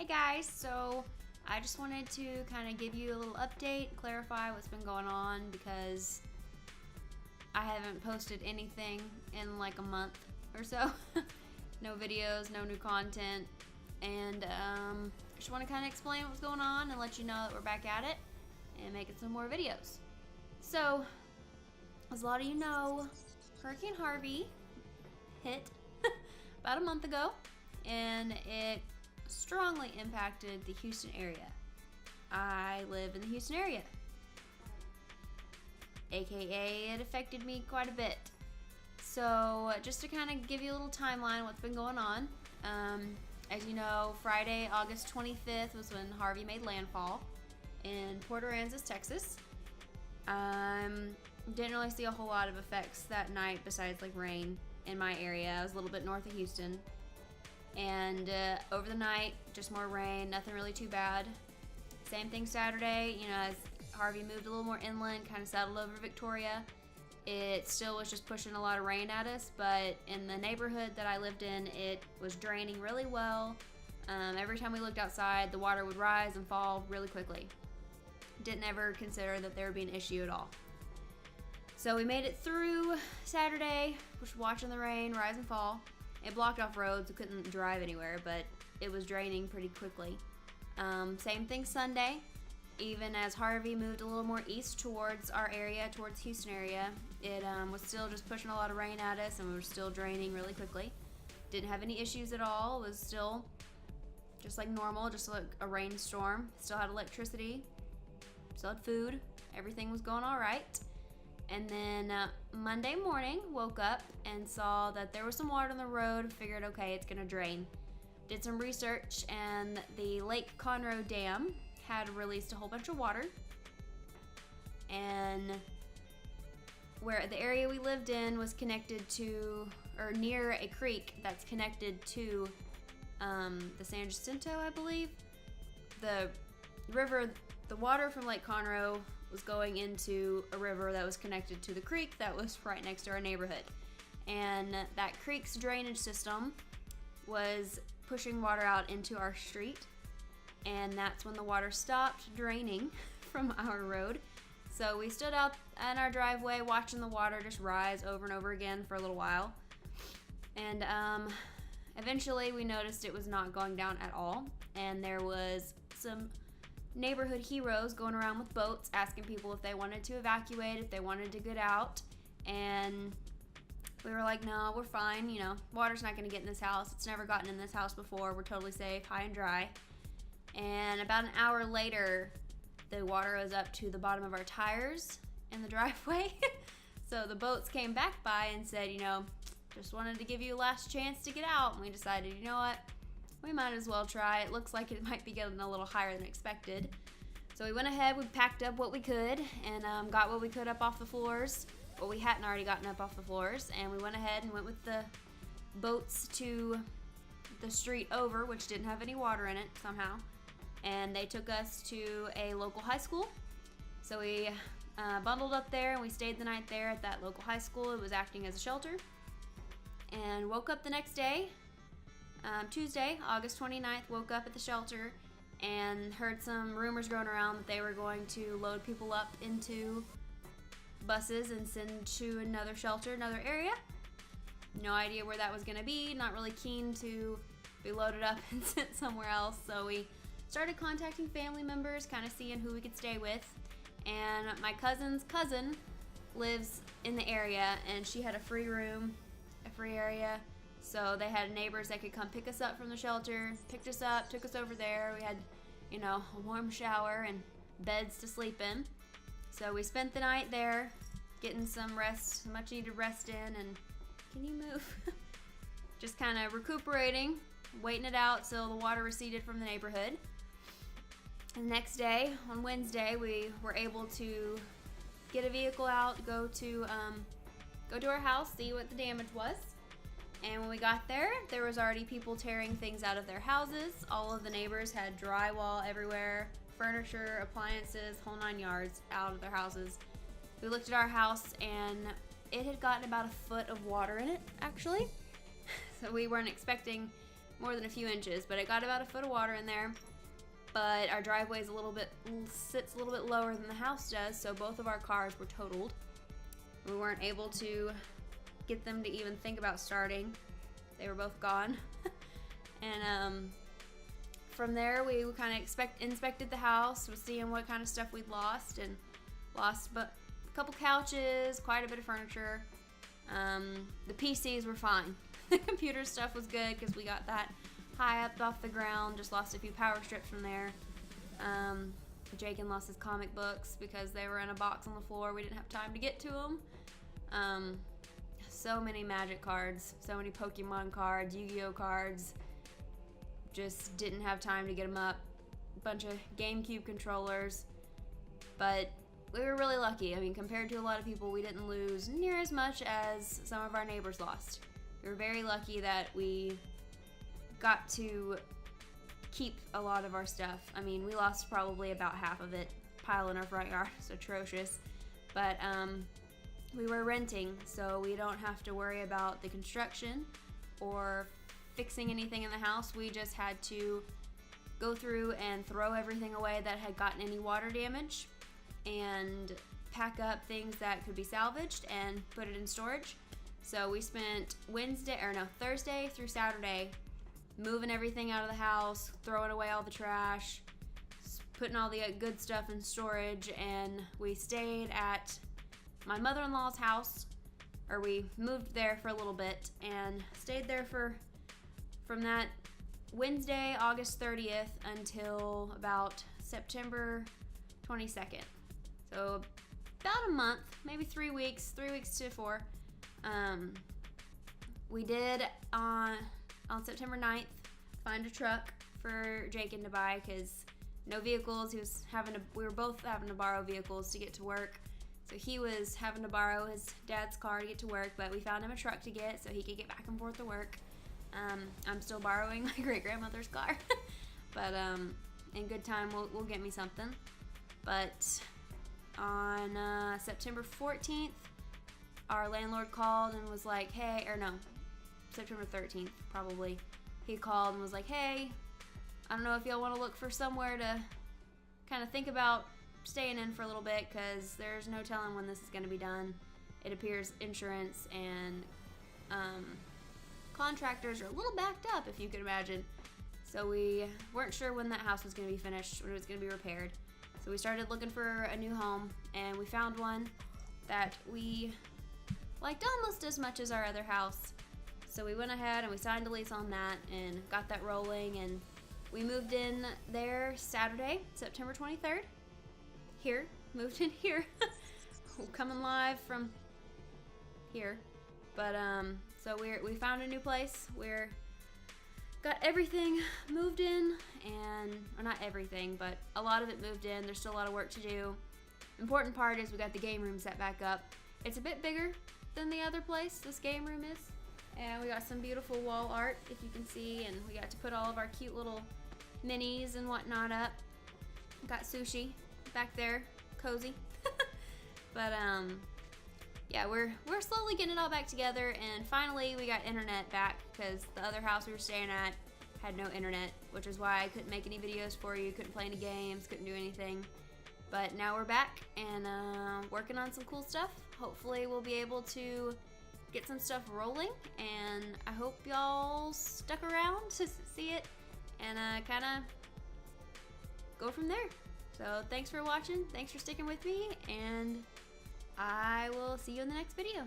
Hey guys, so I just wanted to kind of give you a little update, clarify what's been going on because I haven't posted anything in like a month or so. No videos, no new content, and just want to kind of explain what's going on and let you know that we're back at it and making some more videos. So, as a lot of you know, Hurricane Harvey hit about a month ago, and it strongly impacted the Houston area. I live in the Houston area, aka it affected me quite a bit. So just to kind of give you a little timeline of what's been going on, as you know, Friday, August 25th was when Harvey made landfall in Port Aransas, Texas. Didn't really see a whole lot of effects that night besides like rain in my area. I was a little bit north of Houston. And over the night, just more rain, nothing really too bad. Same thing Saturday, you know, as Harvey moved a little more inland, kind of settled over Victoria. It still was just pushing a lot of rain at us, but in the neighborhood that I lived in, it was draining really well. Every time we looked outside, the water would rise and fall really quickly. Didn't ever consider that there would be an issue at all. So we made it through Saturday, just watching the rain rise and fall. It blocked off roads, we couldn't drive anywhere, but it was draining pretty quickly. Same thing Sunday. Even as Harvey moved a little more east towards our area, towards Houston area, it was still just pushing a lot of rain at us, and we were still draining really quickly. Didn't have any issues at all. It was still just like normal, just like a rainstorm. Still had electricity, still had food. Everything was going all right. And then Monday morning, woke up and saw that there was some water on the road. Figured, okay, it's gonna drain. Did some research, and the Lake Conroe Dam had released a whole bunch of water. And where the area we lived in was connected to, or near a creek that's connected to the San Jacinto, I believe. The river, the water from Lake Conroe was going into a river that was connected to the creek that was right next to our neighborhood. And that creek's drainage system was pushing water out into our street. And that's when the water stopped draining from our road. So we stood out in our driveway watching the water just rise over and over again for a little while. And eventually we noticed it was not going down at all. And there was some neighborhood heroes going around with boats asking people if they wanted to evacuate, if they wanted to get out. And we were like, no, we're fine. You know, water's not going to get in this house. It's never gotten in this house before. We're totally safe, high and dry. And about an hour later, the water was up to the bottom of our tires in the driveway. So the boats came back by and said, you know, just wanted to give you a last chance to get out. And we decided, you know what? We might as well try. It looks like it might be getting a little higher than expected. So we went ahead, we packed up what we could, and got what we could up off the floors. Well, we hadn't already gotten up off the floors, and we went ahead and went with the boats to the street over, which didn't have any water in it somehow. And they took us to a local high school. So we bundled up there, and we stayed the night there at that local high school. It was acting as a shelter. And woke up the next day, Tuesday, August 29th, woke up at the shelter and heard some rumors going around that they were going to load people up into buses and send to another shelter, another area. No idea where that was going to be, not really keen to be loaded up and sent somewhere else. So we started contacting family members, kind of seeing who we could stay with. And my cousin's cousin lives in the area, and she had a free room, a free area. So they had neighbors that could come pick us up from the shelter, picked us up, took us over there. We had, you know, a warm shower and beds to sleep in. So we spent the night there, getting some rest, much needed rest in, and can you move? Just kind of recuperating, waiting it out till the water receded from the neighborhood. And the next day, on Wednesday, we were able to get a vehicle out, go to our house, see what the damage was. And when we got there, there was already people tearing things out of their houses. All of the neighbors had drywall everywhere, furniture, appliances, whole 9 yards out of their houses. We looked at our house, and it had gotten about a foot of water in it, actually. So we weren't expecting more than a few inches, but it got about a foot of water in there. But our driveway is sits a little bit lower than the house does, so both of our cars were totaled. We weren't able to get them to even think about starting. They were both gone. And from there, we kind of inspected the house, was seeing what kind of stuff we'd lost, and lost a couple couches, quite a bit of furniture. The PCs were fine. The computer stuff was good because we got that high up off the ground, just lost a few power strips from there. Jakin lost his comic books because they were in a box on the floor. We didn't have time to get to them. So many Magic cards, so many Pokemon cards, Yu-Gi-Oh cards. Just didn't have time to get them up. A bunch of GameCube controllers. But we were really lucky. I mean, compared to a lot of people, we didn't lose near as much as some of our neighbors lost. We were very lucky that we got to keep a lot of our stuff. I mean, we lost probably about half of it. Pile in our front yard. It's atrocious. But we were renting, so we don't have to worry about the construction or fixing anything in the house. We just had to go through and throw everything away that had gotten any water damage and pack up things that could be salvaged and put it in storage. So we spent Thursday through Saturday moving everything out of the house, throwing away all the trash, putting all the good stuff in storage, and we stayed at my mother-in-law's house, or we moved there for a little bit and stayed there from that Wednesday, August 30th until about September 22nd. So about a month, maybe 3 weeks to 4. We did on September 9th find a truck for Jakin to buy because no vehicles. We were both having to borrow vehicles to get to work. So he was having to borrow his dad's car to get to work, but we found him a truck to get so he could get back and forth to work. I'm still borrowing my great-grandmother's car, but in good time we'll get me something. But on September 14th, our landlord called and was like, hey, or no, September 13th probably, he called and was like, hey, I don't know if y'all want to look for somewhere to kind of think about staying in for a little bit because there's no telling when this is going to be done. It appears insurance and contractors are a little backed up, if you could imagine. So we weren't sure when that house was going to be finished, when it was going to be repaired. So we started looking for a new home, and we found one that we liked almost as much as our other house. So we went ahead and we signed a lease on that and got that rolling, and we moved in there Saturday, September 23rd. Moved in here. Coming live from here. But so we found a new place. We're got everything moved in, or not everything, but a lot of it moved in. There's still a lot of work to do. Important part is we got the game room set back up. It's a bit bigger than the other place this game room is, and we got some beautiful wall art, if you can see, and we got to put all of our cute little minis and whatnot up. Got sushi back there, cozy. But yeah, we're slowly getting it all back together, and finally we got internet back because the other house we were staying at had no internet, which is why I couldn't make any videos for you, couldn't play any games, couldn't do anything. But now we're back and working on some cool stuff. Hopefully we'll be able to get some stuff rolling, and I hope y'all stuck around to see it and kind of go from there. So thanks for watching, thanks for sticking with me, and I will see you in the next video.